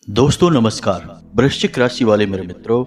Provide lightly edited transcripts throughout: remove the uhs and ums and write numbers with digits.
दोस्तों नमस्कार। वृश्चिक राशि वाले मेरे मित्रों,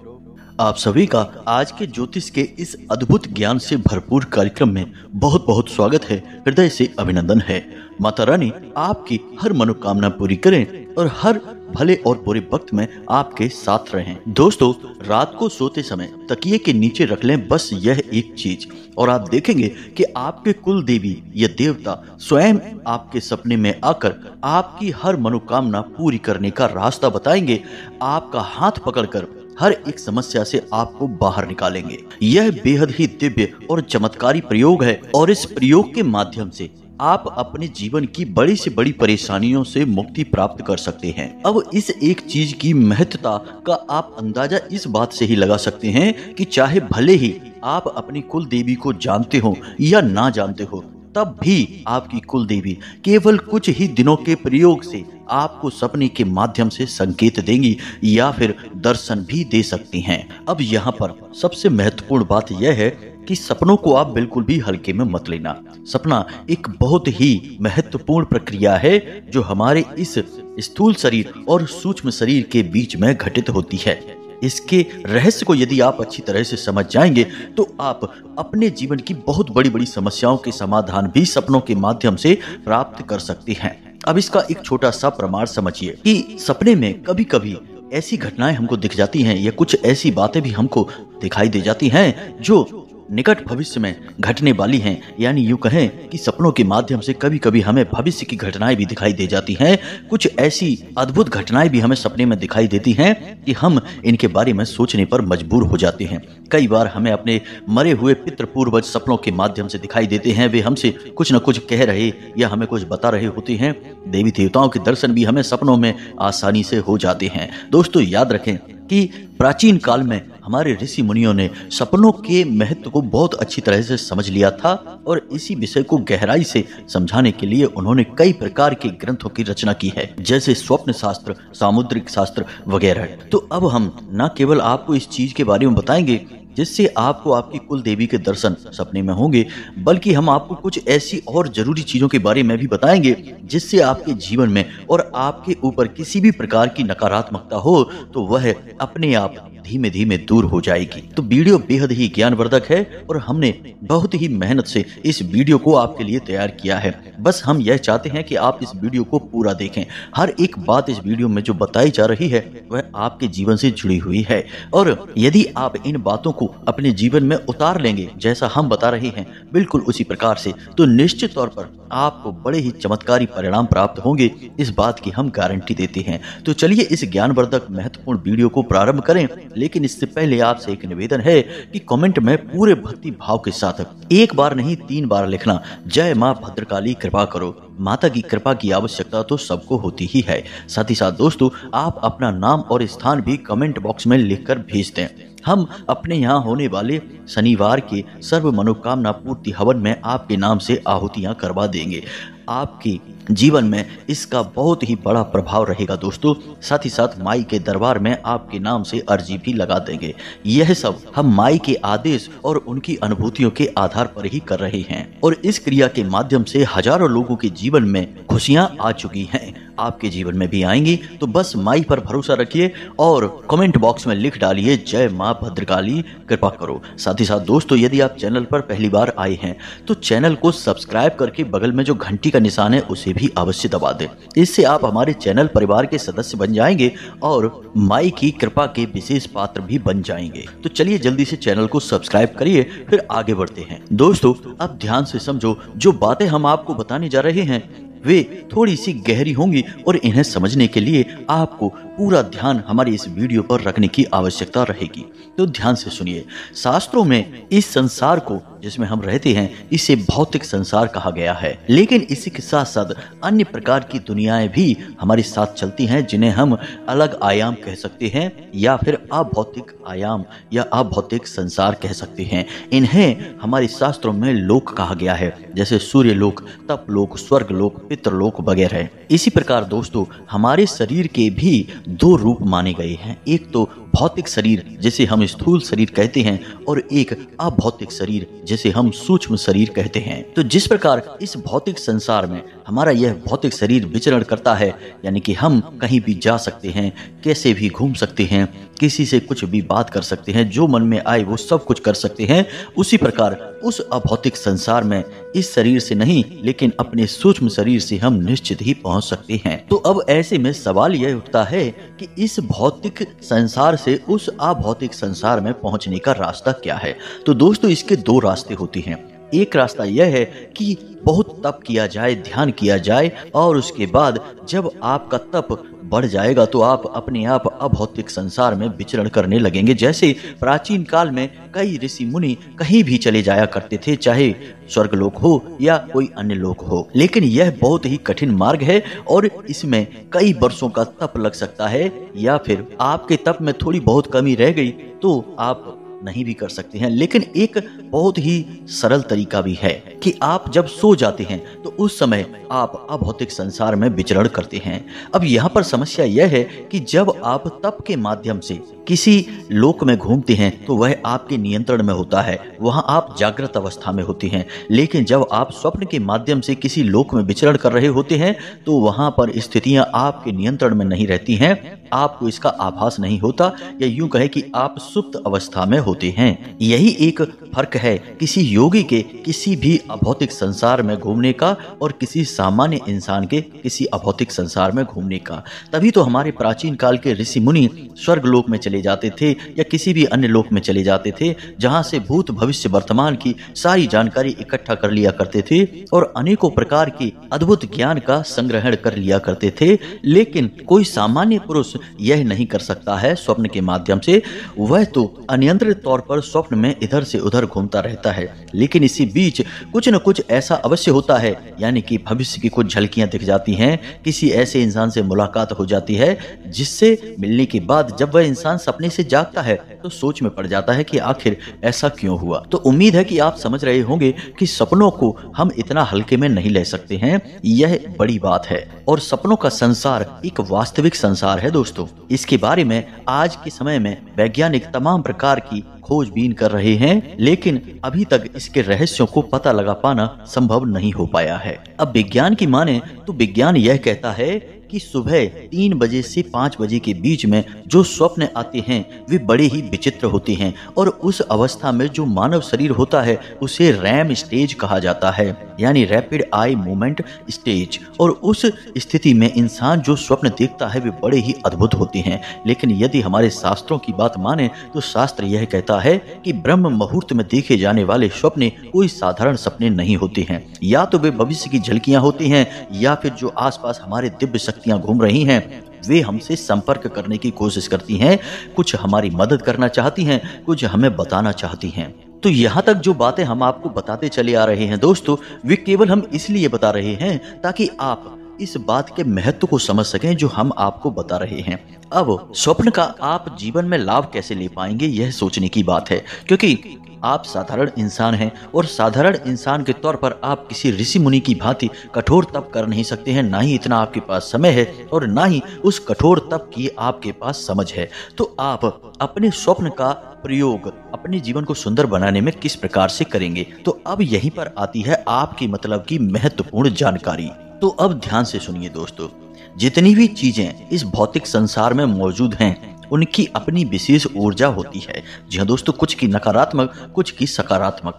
आप सभी का आज के ज्योतिष के इस अद्भुत ज्ञान से भरपूर कार्यक्रम में बहुत बहुत स्वागत है। हृदय से अभिनंदन है। माता रानी आपकी हर मनोकामना पूरी करें और हर भले और बुरे वक्त में आपके साथ रहें। दोस्तों, रात को सोते समय तकिए के नीचे रख लें बस यह एक चीज, और आप देखेंगे कि आपके कुल देवी या देवता स्वयं आपके सपने में आकर आपकी हर मनोकामना पूरी करने का रास्ता बताएंगे। आपका हाथ पकड़कर हर एक समस्या से आपको बाहर निकालेंगे। यह बेहद ही दिव्य और चमत्कारी प्रयोग है, और इस प्रयोग के माध्यम से आप अपने जीवन की बड़ी से बड़ी परेशानियों से मुक्ति प्राप्त कर सकते हैं। अब इस एक चीज की महत्ता का आप अंदाजा इस बात से ही लगा सकते हैं कि चाहे भले ही आप अपनी कुल देवी को जानते हो या ना जानते हो, तब भी आपकी कुल देवी केवल कुछ ही दिनों के प्रयोग से आपको सपने के माध्यम से संकेत देंगी या फिर दर्शन भी दे सकती हैं। अब यहाँ पर सबसे महत्वपूर्ण बात यह है कि सपनों को आप बिल्कुल भी हल्के में मत लेना। सपना एक बहुत ही महत्वपूर्ण प्रक्रिया है जो हमारे इस स्थूल शरीर और सूक्ष्म शरीर के बीच में घटित होती है। इसके रहस्य को यदि आप अच्छी तरह से समझ जाएंगे तो आप अपने जीवन की बहुत बड़ी बड़ी समस्याओं के समाधान भी सपनों के माध्यम से प्राप्त कर सकते हैं। अब इसका एक छोटा सा प्रमाण समझिए कि सपने में कभी कभी ऐसी घटनाएं हमको दिख जाती हैं या कुछ ऐसी बातें भी हमको दिखाई दे जाती हैं जो निकट भविष्य में घटने वाली हैं। यानी यूं कहें कि सपनों के माध्यम से कभी कभी हमें भविष्य की घटनाएं भी दिखाई दे जाती हैं। कुछ ऐसी अद्भुत घटनाएं भी हमें सपने में दिखाई देती हैं कि हम इनके बारे में सोचने पर मजबूर हो जाते हैं। कई बार हमें अपने मरे हुए पितृ पूर्वज सपनों के माध्यम से दिखाई देते हैं। वे हमसे कुछ न कुछ कह रहे या हमें कुछ बता रहे होते हैं। देवी देवताओं के दर्शन भी हमें सपनों में आसानी से हो जाते हैं। दोस्तों, याद रखें कि प्राचीन काल में हमारे ऋषि मुनियों ने सपनों के महत्व को बहुत अच्छी तरह से समझ लिया था, और इसी विषय को गहराई से समझाने के लिए उन्होंने कई प्रकार के ग्रंथों की रचना की है, जैसे स्वप्न शास्त्र, सामुद्रिक शास्त्र वगैरह। तो अब हम न केवल आपको इस चीज के बारे में बताएंगे जिससे आपको आपकी कुल देवी के दर्शन सपने में होंगे, बल्कि हम आपको कुछ ऐसी और जरूरी चीजों के बारे में भी बताएंगे जिससे आपके जीवन में और आपके ऊपर किसी भी प्रकार की नकारात्मकता हो तो वह अपने आप धीमे धीमे दूर हो जाएगी। तो वीडियो बेहद ही ज्ञानवर्धक है और हमने बहुत ही मेहनत से इस वीडियो को आपके लिए तैयार किया है। बस हम यह चाहते हैं कि आप इस वीडियो को पूरा देखें। हर एक बात इस वीडियो में जो बताई जा रही है वह आपके जीवन से जुड़ी हुई है, और यदि आप इन बातों को अपने जीवन में उतार लेंगे जैसा हम बता रहे हैं बिल्कुल उसी प्रकार से, तो निश्चित तौर पर आपको बड़े ही चमत्कारी परिणाम प्राप्त होंगे। इस बात की हम गारंटी देते हैं। तो चलिए इस ज्ञानवर्धक महत्वपूर्ण वीडियो को प्रारंभ करें, लेकिन इससे पहले आपसे एक निवेदन है कि कमेंट में पूरे भक्ति भाव के साथ एक बार नहीं 3 बार लिखना, जय मां भद्रकाली कृपा करो। माता की कृपा की आवश्यकता तो सबको होती ही है। साथ ही साथ दोस्तों, आप अपना नाम और स्थान भी कमेंट बॉक्स में लिखकर भेज दें। हम अपने यहाँ होने वाले शनिवार के सर्व मनोकामना पूर्ति हवन में आपके नाम से आहुतियां करवा देंगे। आपके जीवन में इसका बहुत ही बड़ा प्रभाव रहेगा दोस्तों। साथ ही साथ माई के दरबार में आपके नाम से अर्जी भी लगा देंगे। यह सब हम माई के आदेश और उनकी अनुभूतियों के आधार पर ही कर रहे हैं, और इस क्रिया के माध्यम से हजारों लोगों के जीवन में खुशियां आ चुकी हैं। आपके जीवन में भी आएंगी। तो बस माई पर भरोसा रखिए और कमेंट बॉक्स में लिख डालिए, जय मां भद्रकाली कृपा करो। साथ ही साथ दोस्तों, यदि आप चैनल पर पहली बार आए हैं तो चैनल को सब्सक्राइब करके बगल में जो घंटी का निशान है उसे भी अवश्य दबा दें। इससे आप हमारे चैनल परिवार के सदस्य बन जाएंगे और माई की कृपा के विशेष पात्र भी बन जाएंगे। तो चलिए जल्दी से चैनल को सब्सक्राइब करिए, फिर आगे बढ़ते हैं। दोस्तों, अब ध्यान से समझो, जो बातें हम आपको बताने जा रहे हैं वे थोड़ी सी गहरी होंगी, और इन्हें समझने के लिए आपको पूरा ध्यान हमारे इस वीडियो पर रखने की आवश्यकता रहेगी। तो ध्यान से सुनिए। शास्त्रों में इस संसार को जिसमें हम रहते हैं इसे भौतिक संसार कहा गया है, लेकिन इसी के साथ साथ अन्य प्रकार की दुनियाएं भी हमारे साथ चलती हैं जिन्हें हम अलग आयाम कह सकते हैं या फिर अभौतिक आयाम या अभौतिक संसार कह सकते हैं। इन्हें हमारे शास्त्रों में लोक कहा गया है, जैसे सूर्य लोक, तप लोक, स्वर्ग लोक, पितृलोक वगैरह। इसी प्रकार दोस्तों, हमारे शरीर के भी 2 रूप माने गए हैं। एक तो भौतिक शरीर जिसे हम स्थूल शरीर कहते हैं, और एक अभौतिक शरीर जिसे हम सूक्ष्म शरीर कहते हैं। तो जिस प्रकार इस भौतिक संसार में हमारा यह भौतिक शरीर विचरण करता है, यानी कि हम कहीं भी जा सकते हैं, कैसे भी घूम सकते हैं, किसी से कुछ भी बात कर सकते हैं, जो मन में आए वो सब कुछ कर सकते हैं, उसी प्रकार उस अभौतिक संसार में इस शरीर से नहीं लेकिन अपने सूक्ष्म शरीर से हम निश्चित ही पहुंच सकते हैं। तो अब ऐसे में सवाल यह उठता है कि इस भौतिक संसार से उस अभौतिक संसार में पहुंचने का रास्ता क्या है। तो दोस्तों, इसके दो रास्ते होते हैं। एक रास्ता यह है कि बहुत तप किया जाए, ध्यान किया जाए, और उसके बाद जब आपका तप बढ़ जाएगा तो आप अपने आप अभौतिक संसार में विचरण करने लगेंगे। जैसे प्राचीन काल में कई ऋषि मुनि कहीं भी चले जाया करते थे, चाहे स्वर्गलोक हो या कोई अन्य लोक हो, लेकिन यह बहुत ही कठिन मार्ग है और इसमें कई वर्षों का तप लग सकता है, या फिर आपके तप में थोड़ी बहुत कमी रह गई तो आप नहीं भी कर सकते हैं। लेकिन एक बहुत ही सरल तरीका भी है कि आप जब सो जाते हैं तो उस समय आप अभौतिक संसार में विचरण करते हैं। अब यहाँ पर समस्या यह है कि जब आप तप के माध्यम से किसी लोक में घूमते हैं तो वह आपके नियंत्रण में होता है, वहां आप जागृत अवस्था में होते हैं। लेकिन जब आप स्वप्न के माध्यम से किसी लोक में विचरण कर रहे होते हैं तो वहां पर स्थितियां आपके नियंत्रण में नहीं रहती हैं, आपको इसका आभास नहीं होता, या यूं कहे कि आप सुप्त अवस्था में होते हैं। यही एक फर्क है किसी योगी के किसी भी अभौतिक संसार में घूमने का और किसी सामान्य इंसान के किसी अभौतिक संसार में घूमने का। तभी तो हमारे प्राचीन काल के ऋषि मुनि स्वर्ग लोक में चले जाते थे या किसी भी अन्य लोक में चले जाते थे, जहां से भूत भविष्य वर्तमान की सारी जानकारी इकट्ठा कर लिया करते थे और अनेकों प्रकार के अद्भुत ज्ञान का संग्रहण कर लिया करते थे। लेकिन कोई सामान्य पुरुष यह नहीं कर सकता है स्वप्न के माध्यम से। वह तो अनियंत्रित तौर पर स्वप्न में इधर से उधर घूमता रहता है, लेकिन इसी बीच कुछ न कुछ ऐसा अवश्य होता है, यानी कि भविष्य की कुछ झलकियां दिख जाती हैं, किसी ऐसे इंसान से मुलाकात हो जाती है जिससे मिलने के बाद जब वह इंसान सपने से जागता है तो सोच में पड़ जाता है कि आखिर ऐसा क्यों हुआ। तो उम्मीद है कि आप समझ रहे होंगे कि सपनों को हम इतना हल्के में नहीं ले सकते हैं, यह बड़ी बात है। और सपनों का संसार एक वास्तविक संसार है दोस्तों। इसके बारे में आज के समय में वैज्ञानिक तमाम प्रकार की खोजबीन कर रहे हैं, लेकिन अभी तक इसके रहस्यों को पता लगा पाना संभव नहीं हो पाया है। अब विज्ञान की माने तो विज्ञान यह कहता है कि सुबह 3 बजे से 5 बजे के बीच में जो स्वप्न आते हैं वे बड़े ही विचित्र होते हैं, और उस अवस्था में जो मानव शरीर होता है उसे रैम स्टेज कहा जाता है, यानी रैपिड आई मूवमेंट स्टेज। और उस स्थिति में इंसान जो स्वप्न देखता है वे बड़े ही अद्भुत होते हैं। लेकिन यदि हमारे शास्त्रों की बात माने तो शास्त्र यह कहता है कि ब्रह्म मुहूर्त में देखे जाने वाले सपने कोई साधारण सपने नहीं होते हैं, या तो वे भविष्य की झलकियां होती हैं, या फिर जो आसपास हमारे दिव्य शक्तियां घूम रही हैं वे हमसे संपर्क करने की कोशिश करती हैं, कुछ हमारी मदद करना चाहती हैं, कुछ हमें बताना चाहती हैं। तो यहाँ तक जो बातें हम आपको बताते चले आ रहे हैं दोस्तों, वे केवल हम इसलिए बता रहे हैं ताकि आप इस बात के महत्व को समझ सकें जो हम आपको बता रहे हैं। अब स्वप्न का आप जीवन में लाभ कैसे ले पाएंगे यह सोचने की बात है, क्योंकि आप साधारण इंसान हैं और साधारण इंसान के तौर पर आप किसी ऋषि मुनि की भांति कठोर तप कर नहीं सकते हैं, ना ही इतना आपके पास समय है और ना ही उस कठोर तप की आपके पास समझ है। तो आप अपने स्वप्न का प्रयोग अपने जीवन को सुंदर बनाने में किस प्रकार से करेंगे। तो अब यहीं पर आती है आपकी मतलब की महत्वपूर्ण जानकारी। तो अब ध्यान से सुनिए दोस्तों, जितनी भी चीजें इस भौतिक संसार में मौजूद हैं उनकी अपनी विशेष ऊर्जा होती है। जी हाँ दोस्तों, कुछ की नकारात्मक, कुछ की सकारात्मक।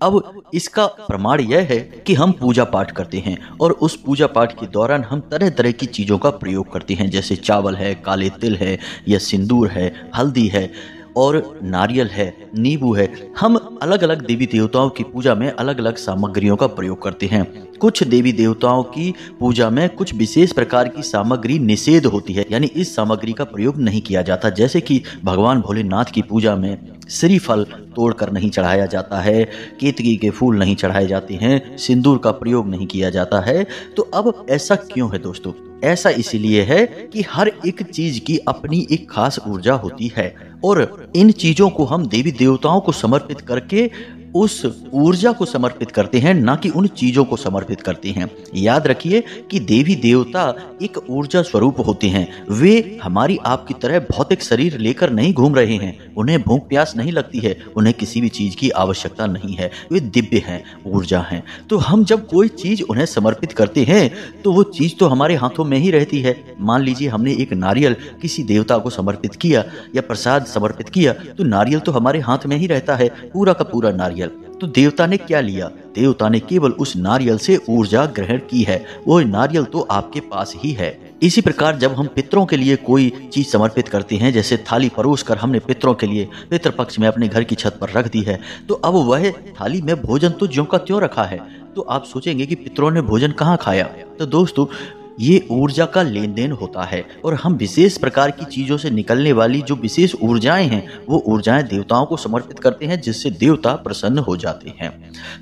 अब इसका प्रमाण यह है कि हम पूजा पाठ करते हैं और उस पूजा पाठ के दौरान हम तरह तरह की चीजों का प्रयोग करते हैं, जैसे चावल है, काले तिल है, या सिंदूर है, हल्दी है और नारियल है, नींबू है। हम अलग अलग देवी देवताओं की पूजा में अलग अलग सामग्रियों का प्रयोग करते हैं। कुछ देवी देवताओं की पूजा में कुछ विशेष प्रकार की सामग्री निषेध होती है, यानी इस सामग्री का प्रयोग नहीं किया जाता। जैसे कि भगवान भोलेनाथ की पूजा में श्रीफल तोड़कर नहीं चढ़ाया जाता है, केतकी के फूल नहीं चढ़ाए जाते हैं, सिंदूर का प्रयोग नहीं किया जाता है। तो अब ऐसा क्यों है दोस्तों? ऐसा इसलिए है कि हर एक चीज की अपनी एक खास ऊर्जा होती है और इन चीजों को हम देवी देवताओं को समर्पित करके उस ऊर्जा को समर्पित करते हैं, ना कि उन चीजों को समर्पित करते हैं। याद रखिए कि देवी देवता एक ऊर्जा स्वरूप होते हैं। वे हमारी आपकी तरह भौतिक शरीर लेकर नहीं घूम रहे हैं। उन्हें भूख प्यास नहीं लगती है, उन्हें किसी भी चीज की आवश्यकता नहीं है। वे दिव्य हैं, ऊर्जा हैं। तो हम जब कोई चीज उन्हें समर्पित करते हैं तो वो चीज तो हमारे हाथों में ही रहती है। मान लीजिए हमने एक नारियल किसी देवता को समर्पित किया या प्रसाद समर्पित किया, तो नारियल तो हमारे हाथ में ही रहता है, पूरा का पूरा नारियल। तो देवता ने क्या लिया? देवता ने केवल उस नारियल से ऊर्जा ग्रहण की है। वो नारियल तो आपके पास ही है। इसी प्रकार जब हम पितरों के लिए कोई चीज समर्पित करते हैं, जैसे थाली परोस कर हमने पितरों के लिए पितृपक्ष में अपने घर की छत पर रख दी है, तो अब वह थाली में भोजन तो ज्यों का त्यों रखा है। तो आप सोचेंगे कि पितरों ने भोजन कहाँ खाया? तो दोस्तों, ये ऊर्जा का लेन देन होता है और हम विशेष प्रकार की चीजों से निकलने वाली जो विशेष ऊर्जाएं हैं, वो ऊर्जाएं देवताओं को समर्पित करते हैं, जिससे देवता प्रसन्न हो जाते हैं।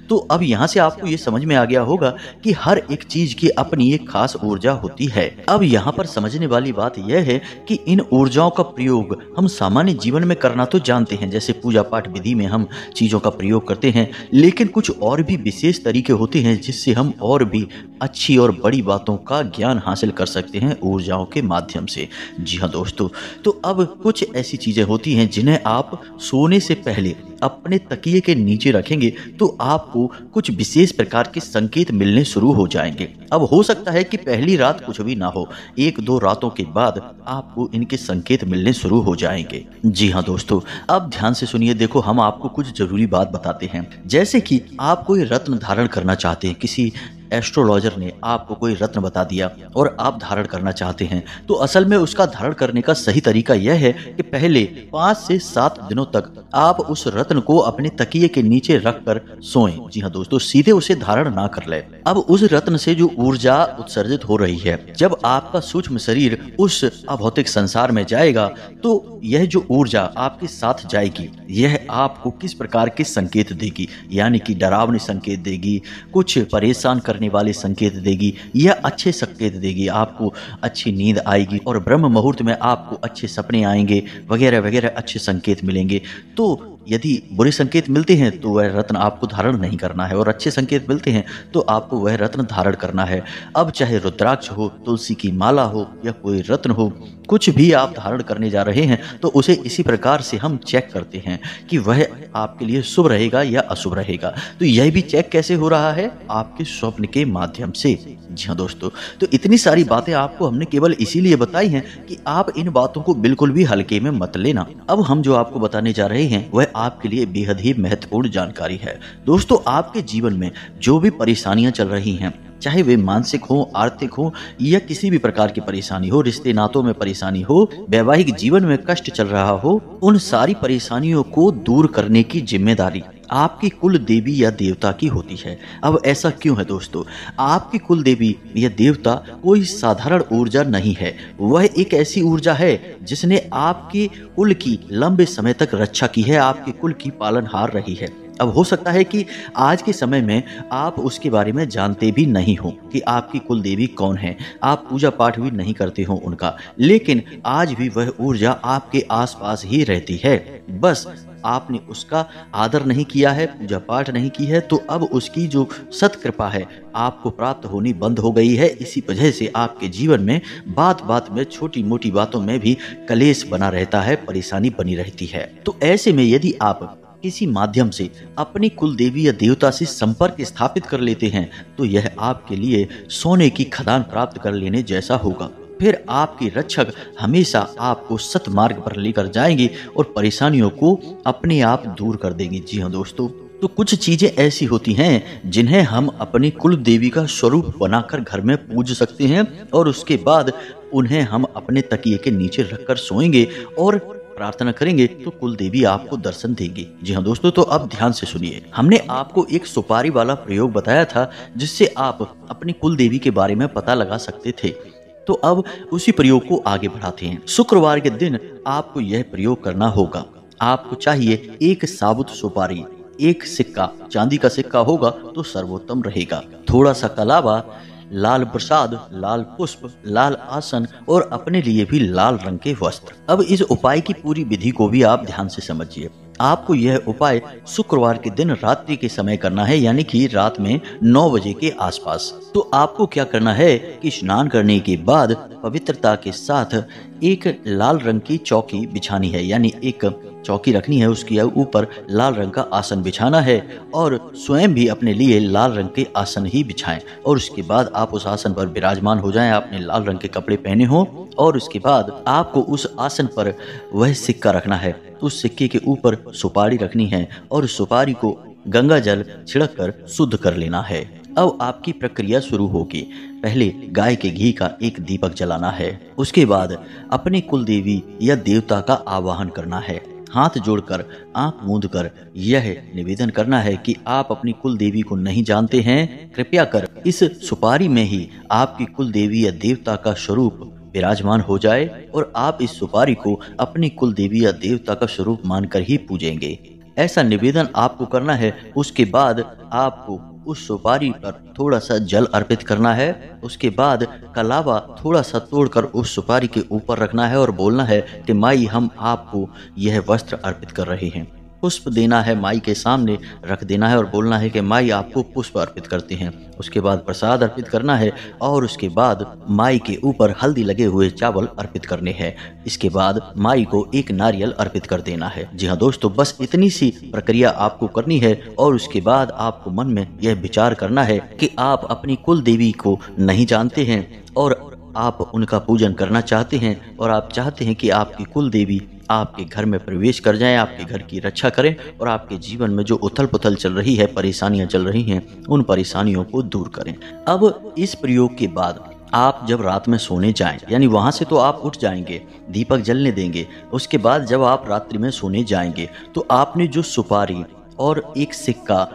तो अब यहाँ से आपको ये समझ में आ गया होगा कि हर एक चीज की अपनी एक खास ऊर्जा होती है। अब यहाँ पर समझने वाली बात यह है कि इन ऊर्जाओं का प्रयोग हम सामान्य जीवन में करना तो जानते हैं, जैसे पूजा पाठ विधि में हम चीजों का प्रयोग करते हैं, लेकिन कुछ और भी विशेष तरीके होते हैं जिससे हम और भी अच्छी और बड़ी बातों का ज्ञान हासिल कर सकते हैं ऊर्जाओं के माध्यम से। जी हाँ दोस्तों, तो अब कुछ ऐसी चीजें होती हैं जिन्हें आप सोने से पहले अपने तकिए के नीचे रखेंगे तो आपको कुछ विशेष प्रकार के संकेत मिलने शुरू हो जाएंगे। अब हो सकता है कि पहली रात कुछ भी ना हो, एक दो रातों के बाद आपको इनके संकेत मिलने शुरू हो जाएंगे। जी हाँ दोस्तों, अब ध्यान से सुनिए। देखो, हम आपको कुछ जरूरी बात बताते हैं। जैसे कि आप कोई रत्न धारण करना चाहते हैं, किसी एस्ट्रोलॉजर ने आपको कोई रत्न बता दिया और आप धारण करना चाहते हैं, तो असल में उसका धारण करने का सही तरीका यह है कि पहले 5 से 7 दिनों तक आप उस रत्न को अपने तकिए के नीचे रखकर सोएं। जी हाँ दोस्तों, सीधे उसे धारण ना कर ले। अब उस रत्न से जो ऊर्जा उत्सर्जित हो रही है, जब आपका सूक्ष्म शरीर उस अभौतिक संसार में जाएगा, तो यह जो ऊर्जा आपके साथ जाएगी, यह आपको किस प्रकार के संकेत देगी, यानी कि डरावने संकेत देगी, कुछ परेशान करने वाले संकेत देगी या अच्छे संकेत देगी। आपको अच्छी नींद आएगी और ब्रह्म मुहूर्त में आपको अच्छे सपने आएंगे, वगैरह वगैरह अच्छे संकेत मिलेंगे। तो यदि बुरे संकेत मिलते हैं तो वह रत्न आपको धारण नहीं करना है, और अच्छे संकेत मिलते हैं तो आपको वह रत्न धारण करना है। अब चाहे रुद्राक्ष हो, तुलसी की माला हो या कोई रत्न हो, कुछ भी आप धारण करने जा रहे हैं तो उसे इसी प्रकार से हम चेक करते हैं कि वह आपके लिए शुभ रहेगा या अशुभ रहेगा। तो यह भी चेक कैसे हो रहा है? आपके स्वप्न के माध्यम से। जी हाँ दोस्तों, तो इतनी सारी बातें आपको हमने केवल इसीलिए बताई हैं कि आप इन बातों को बिल्कुल भी हल्के में मत लेना। अब हम जो आपको बताने जा रहे हैं वह आपके लिए बेहद ही महत्वपूर्ण जानकारी है। दोस्तों, आपके जीवन में जो भी परेशानियां चल रही हैं, चाहे वे मानसिक हो, आर्थिक हो या किसी भी प्रकार की परेशानी हो, रिश्ते नातों में परेशानी हो, वैवाहिक जीवन में कष्ट चल रहा हो, उन सारी परेशानियों को दूर करने की जिम्मेदारी आपकी कुल देवी या देवता की होती है। अब ऐसा क्यों है दोस्तों? आपकी कुल देवी या देवता कोई साधारण ऊर्जा नहीं है। वह एक ऐसी ऊर्जा है जिसने आपके कुल की लंबे समय तक रक्षा की है, आपके कुल की पालनहार रही है। अब हो सकता है कि आज के समय में आप उसके बारे में जानते भी नहीं हो कि आपकी कुल देवी कौन है, आप पूजा पाठ भी नहीं करते हो उनका, लेकिन आज भी वह ऊर्जा आपके आसपास ही रहती है। बस आपने उसका आदर नहीं किया है, पूजा पाठ नहीं की है, तो अब उसकी जो सत्कृपा है आपको प्राप्त होनी बंद हो गई है। इसी वजह से आपके जीवन में बात बात में, छोटी मोटी बातों में भी कलेश बना रहता है, परेशानी बनी रहती है। तो ऐसे में यदि आप किसी माध्यम से अपनी कुल देवी या देवता से संपर्क स्थापित कर लेते हैं, तो यह आपके लिए सोने की खदान प्राप्त कर लेने जैसा होगा। फिर आपके रक्षक हमेशा आपको सतमार्ग पर लेकर जाएंगे और परेशानियों को अपने आप दूर कर देंगे। जी हाँ दोस्तों, तो कुछ चीजें ऐसी होती हैं जिन्हें हम अपनी कुल देवी का स्वरूप बनाकर घर में पूज सकते हैं, और उसके बाद उन्हें हम अपने तकिए के नीचे रखकर सोएंगे और प्रार्थना करेंगे तो कुल देवी आपको दर्शन देंगी। जी हाँ दोस्तों, तो अब ध्यान से सुनिए। हमने आपको एक सुपारी वाला प्रयोग बताया था जिससे आप अपनी कुल देवी के बारे में पता लगा सकते थे। तो अब उसी प्रयोग को आगे बढ़ाते हैं। शुक्रवार के दिन आपको यह प्रयोग करना होगा। आपको चाहिए एक साबुत सुपारी, एक सिक्का, चांदी का सिक्का होगा तो सर्वोत्तम रहेगा, थोड़ा सा कलावा, लाल प्रसाद, लाल पुष्प, लाल आसन और अपने लिए भी लाल रंग के वस्त्र। अब इस उपाय की पूरी विधि को भी आप ध्यान से समझिए। आपको यह उपाय शुक्रवार के दिन रात्रि के समय करना है, यानी कि रात में 9 बजे के आसपास। तो आपको क्या करना है कि स्नान करने के बाद पवित्रता के साथ एक लाल रंग की चौकी बिछानी है, यानी एक चौकी रखनी है, उसके ऊपर लाल रंग का आसन बिछाना है और स्वयं भी अपने लिए लाल रंग के आसन ही बिछाएं। और उसके बाद आप उस आसन पर विराजमान हो जाएं, आपने लाल रंग के कपड़े पहने हों, और उसके बाद आपको उस आसन पर वह सिक्का रखना है। उस सिक्के के ऊपर सुपारी रखनी है और सुपारी को गंगा जल छिड़क कर शुद्ध कर लेना है। अब आपकी प्रक्रिया शुरू होगी। पहले गाय के घी का एक दीपक जलाना है। उसके बाद अपने कुल देवी या देवता का आवाहन करना है। हाथ जोड़कर आंख मूंद कर यह निवेदन करना है कि आप अपनी कुल देवी को नहीं जानते हैं, कृपया कर इस सुपारी में ही आपकी कुल देवी या देवता का स्वरूप विराजमान हो जाए और आप इस सुपारी को अपनी कुल देवी या देवता का स्वरूप मानकर ही पूजेंगे। ऐसा निवेदन आपको करना है। उसके बाद आपको उस सुपारी पर थोड़ा सा जल अर्पित करना है। उसके बाद कलावा थोड़ा सा तोड़कर उस सुपारी के ऊपर रखना है और बोलना है कि माई, हम आपको यह वस्त्र अर्पित कर रहे हैं। पुष्प देना है, माई के सामने रख देना है और बोलना है कि माई आपको पुष्प अर्पित करते हैं। उसके बाद प्रसाद अर्पित करना है और उसके बाद माई के ऊपर हल्दी लगे हुए चावल अर्पित करने हैं। इसके बाद माई को एक नारियल अर्पित कर देना है। जी हाँ दोस्तों, बस इतनी सी प्रक्रिया आपको करनी है और उसके बाद आपको मन में यह विचार करना है कि आप अपनी कुल देवी को नहीं जानते हैं और आप उनका पूजन करना चाहते हैं और आप चाहते हैं कि आपकी कुल देवी आपके घर में प्रवेश कर जाएं, आपके घर की रक्षा करें और आपके जीवन में जो उथल पुथल चल रही है, परेशानियां चल रही हैं, उन परेशानियों को दूर करें। अब इस प्रयोग के बाद आप जब रात में सोने जाएं, यानी वहां से तो आप उठ जाएंगे, दीपक जलने देंगे। उसके बाद जब आप रात्रि में सोने जाएंगे तो आपने जो सुपारी और एक सिक्का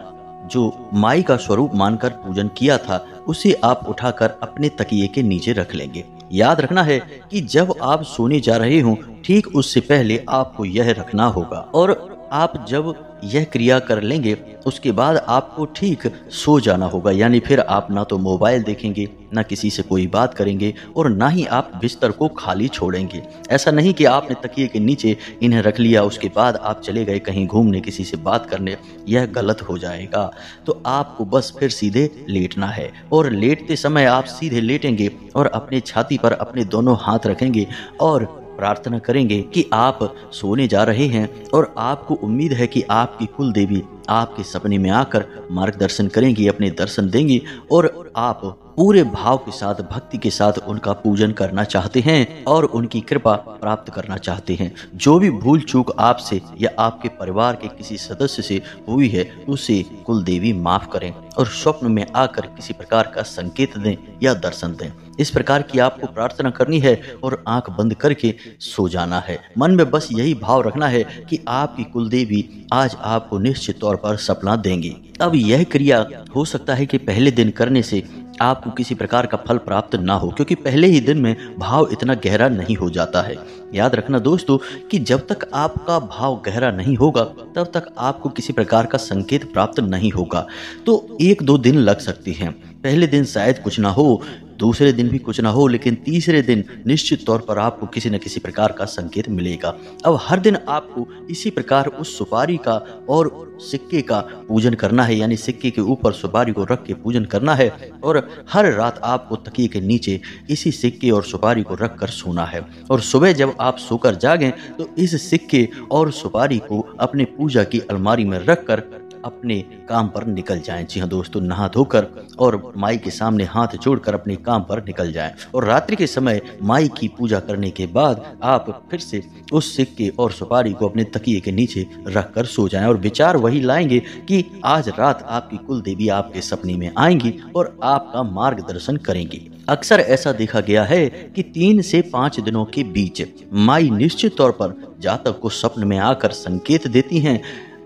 जो माई का स्वरूप मानकर पूजन किया था, उसे आप उठाकर अपने तकिए के नीचे रख लेंगे। याद रखना है कि जब आप सोने जा रहे हों, ठीक उससे पहले आपको यह रखना होगा और आप जब यह क्रिया कर लेंगे उसके बाद आपको ठीक सो जाना होगा। यानी फिर आप ना तो मोबाइल देखेंगे, ना किसी से कोई बात करेंगे और ना ही आप बिस्तर को खाली छोड़ेंगे। ऐसा नहीं कि आपने तकिए के नीचे इन्हें रख लिया, उसके बाद आप चले गए कहीं घूमने, किसी से बात करने, यह गलत हो जाएगा। तो आपको बस फिर सीधे लेटना है और लेटते समय आप सीधे लेटेंगे और अपने छाती पर अपने दोनों हाथ रखेंगे और प्रार्थना करेंगे कि आप सोने जा रहे हैं और आपको उम्मीद है कि आपकी कुल देवी आपके सपने में आकर मार्गदर्शन करेंगी, अपने दर्शन देंगी और आप पूरे भाव के साथ, भक्ति के साथ उनका पूजन करना चाहते हैं और उनकी कृपा प्राप्त करना चाहते हैं। जो भी भूल चूक आपसे या आपके परिवार के किसी सदस्य से हुई है, उसे कुल देवी माफ करें और स्वप्न में आकर किसी प्रकार का संकेत दें या दर्शन दें। इस प्रकार की आपको प्रार्थना करनी है और आंख बंद करके सो जाना है। मन में बस यही भाव रखना है कि आपकी कुल देवी आज आपको निश्चित तौर पर सपना देंगी। अब यह क्रिया हो सकता है कि पहले दिन करने से आपको किसी प्रकार का फल प्राप्त ना हो, क्योंकि पहले ही दिन में भाव इतना गहरा नहीं हो जाता है। याद रखना दोस्तों कि जब तक आपका भाव गहरा नहीं होगा तब तक आपको किसी प्रकार का संकेत प्राप्त नहीं होगा। तो 1-2 दिन लग सकती हैं। पहले दिन शायद कुछ ना हो, दूसरे दिन भी कुछ ना हो, लेकिन तीसरे दिन निश्चित तौर पर आपको किसी न किसी प्रकार का संकेत मिलेगा। अब हर दिन आपको इसी प्रकार उस सुपारी का और सिक्के का पूजन करना है, यानी सिक्के के ऊपर सुपारी को रख के पूजन करना है और हर रात आपको तकिए के नीचे इसी सिक्के और सुपारी को रख कर सोना है। और सुबह जब आप सोकर जागें तो इस सिक्के और सुपारी को अपने पूजा की अलमारी में रख कर अपने काम पर निकल जाएं। जी हाँ दोस्तों, नहा धोकर और माई के सामने हाथ जोड़कर अपने काम पर निकल जाएं और रात्रि के समय माई की पूजा करने के बाद आप फिर से उस सिक्के और सुपारी को अपने तकिए के नीचे रखकर सो जाएं और विचार वही लाएंगे कि आज रात आपकी कुल देवी आपके सपने में आएंगी और आपका मार्गदर्शन करेंगी। अक्सर ऐसा देखा गया है कि 3 से 5 दिनों के बीच माई निश्चित तौर पर जातक को स्वप्न में आकर संकेत देती हैं।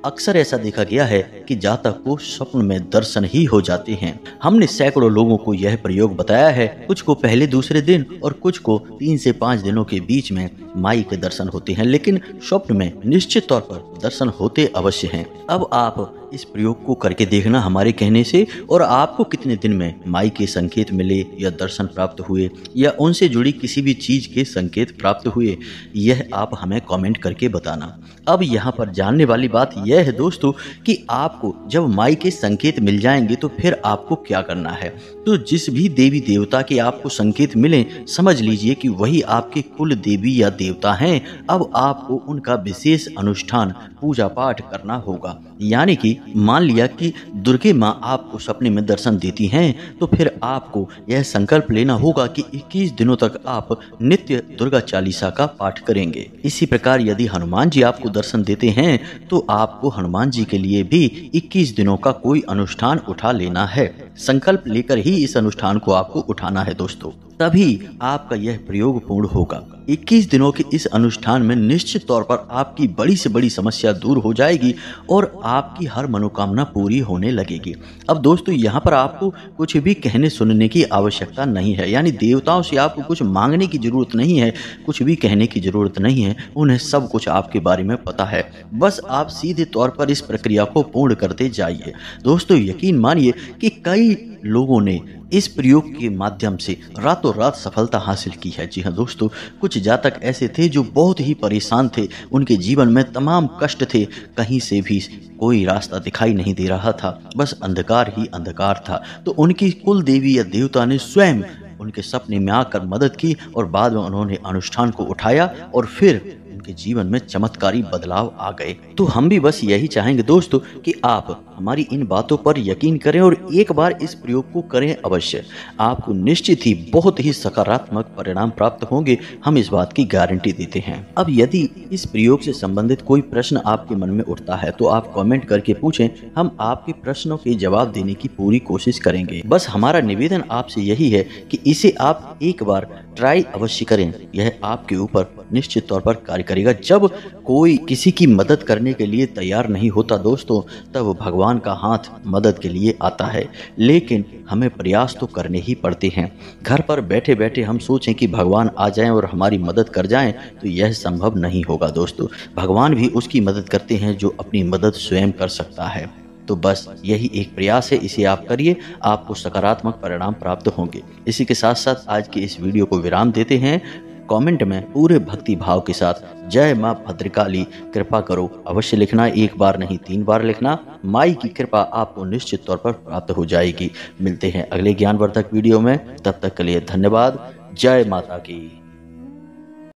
अक्सर ऐसा देखा गया है कि जातक को स्वप्न में दर्शन ही हो जाते हैं। हमने सैकड़ों लोगों को यह प्रयोग बताया है, कुछ को पहले दूसरे दिन और कुछ को 3 से 5 दिनों के बीच में माई के दर्शन होते हैं, लेकिन स्वप्न में निश्चित तौर पर दर्शन होते अवश्य हैं। अब आप इस प्रयोग को करके देखना हमारे कहने से, और आपको कितने दिन में माई के संकेत मिले या दर्शन प्राप्त हुए या उनसे जुड़ी किसी भी चीज के संकेत प्राप्त हुए, यह आप हमें कमेंट करके बताना। अब यहाँ पर जानने वाली बात यह है दोस्तों कि आपको जब माई के संकेत मिल जाएंगे तो फिर आपको क्या करना है। तो जिस भी देवी देवता के आपको संकेत मिले, समझ लीजिए कि वही आपके कुल देवी या देवता हैं। अब आपको उनका विशेष अनुष्ठान पूजा पाठ करना होगा। यानी कि मान लिया कि दुर्गे माँ आपको सपने में दर्शन देती हैं, तो फिर आपको यह संकल्प लेना होगा कि 21 दिनों तक आप नित्य दुर्गा चालीसा का पाठ करेंगे। इसी प्रकार यदि हनुमान जी आपको दर्शन देते हैं तो आपको हनुमान जी के लिए भी 21 दिनों का कोई अनुष्ठान उठा लेना है। संकल्प लेकर ही इस अनुष्ठान को आपको उठाना है दोस्तों, तभी आपका यह प्रयोग पूर्ण होगा। 21 दिनों के इस अनुष्ठान में निश्चित तौर पर आपकी बड़ी से बड़ी समस्या दूर हो जाएगी और आपकी हर मनोकामना पूरी होने लगेगी। अब दोस्तों यहाँ पर आपको कुछ भी कहने सुनने की आवश्यकता नहीं है, यानी देवताओं से आपको कुछ मांगने की जरूरत नहीं है, कुछ भी कहने की जरूरत नहीं है। उन्हें सब कुछ आपके बारे में पता है, बस आप सीधे तौर पर इस प्रक्रिया को पूर्ण करते जाइए। दोस्तों यकीन मानिए कि कई लोगों ने इस प्रयोग के माध्यम से रातों रात सफलता हासिल की है। जी हाँ दोस्तों, कुछ जातक ऐसे थे जो बहुत ही परेशान थे, उनके जीवन में तमाम कष्ट थे, कहीं से भी कोई रास्ता दिखाई नहीं दे रहा था, बस अंधकार ही अंधकार था। तो उनकी कुल देवी या देवता ने स्वयं उनके सपने में आकर मदद की और बाद में उन्होंने अनुष्ठान को उठाया और फिर उनके जीवन में चमत्कारी बदलाव आ गए। तो हम भी बस यही चाहेंगे दोस्तों कि आप हमारी इन बातों पर यकीन करें और एक बार इस प्रयोग को करें अवश्य। आपको निश्चित ही बहुत ही सकारात्मक परिणाम प्राप्त होंगे, हम इस बात की गारंटी देते हैं। अब यदि इस प्रयोग से संबंधित कोई प्रश्न आपके मन में उठता है तो आप कमेंट करके पूछें, हम आपके प्रश्नों के जवाब देने की पूरी कोशिश करेंगे। बस हमारा निवेदन आपसे यही है कि इसे आप एक बार ट्राई अवश्य करें, यह आपके ऊपर निश्चित तौर पर कार्य करेगा। जब कोई किसी की मदद करने के लिए तैयार नहीं होता दोस्तों, तब भगवान का हाथ मदद के लिए आता है, लेकिन हमें प्रयास तो करने ही पड़ते हैं। घर पर बैठे बैठे हम सोचें कि भगवान आ जाएं और हमारी मदद कर जाएं, तो यह संभव नहीं होगा दोस्तों। भगवान भी उसकी मदद करते हैं जो अपनी मदद स्वयं कर सकता है। तो बस यही एक प्रयास है, इसे आप करिए, आपको सकारात्मक परिणाम प्राप्त होंगे। इसी के साथ साथ आज के इस वीडियो को विराम देते हैं। कमेंट में पूरे भक्ति भाव के साथ जय मां भद्रकाली कृपा करो अवश्य लिखना, एक बार नहीं 3 बार लिखना। माई की कृपा आपको निश्चित तौर पर प्राप्त हो जाएगी। मिलते हैं अगले ज्ञानवर्धक वीडियो में, तब तक के लिए धन्यवाद। जय माता की।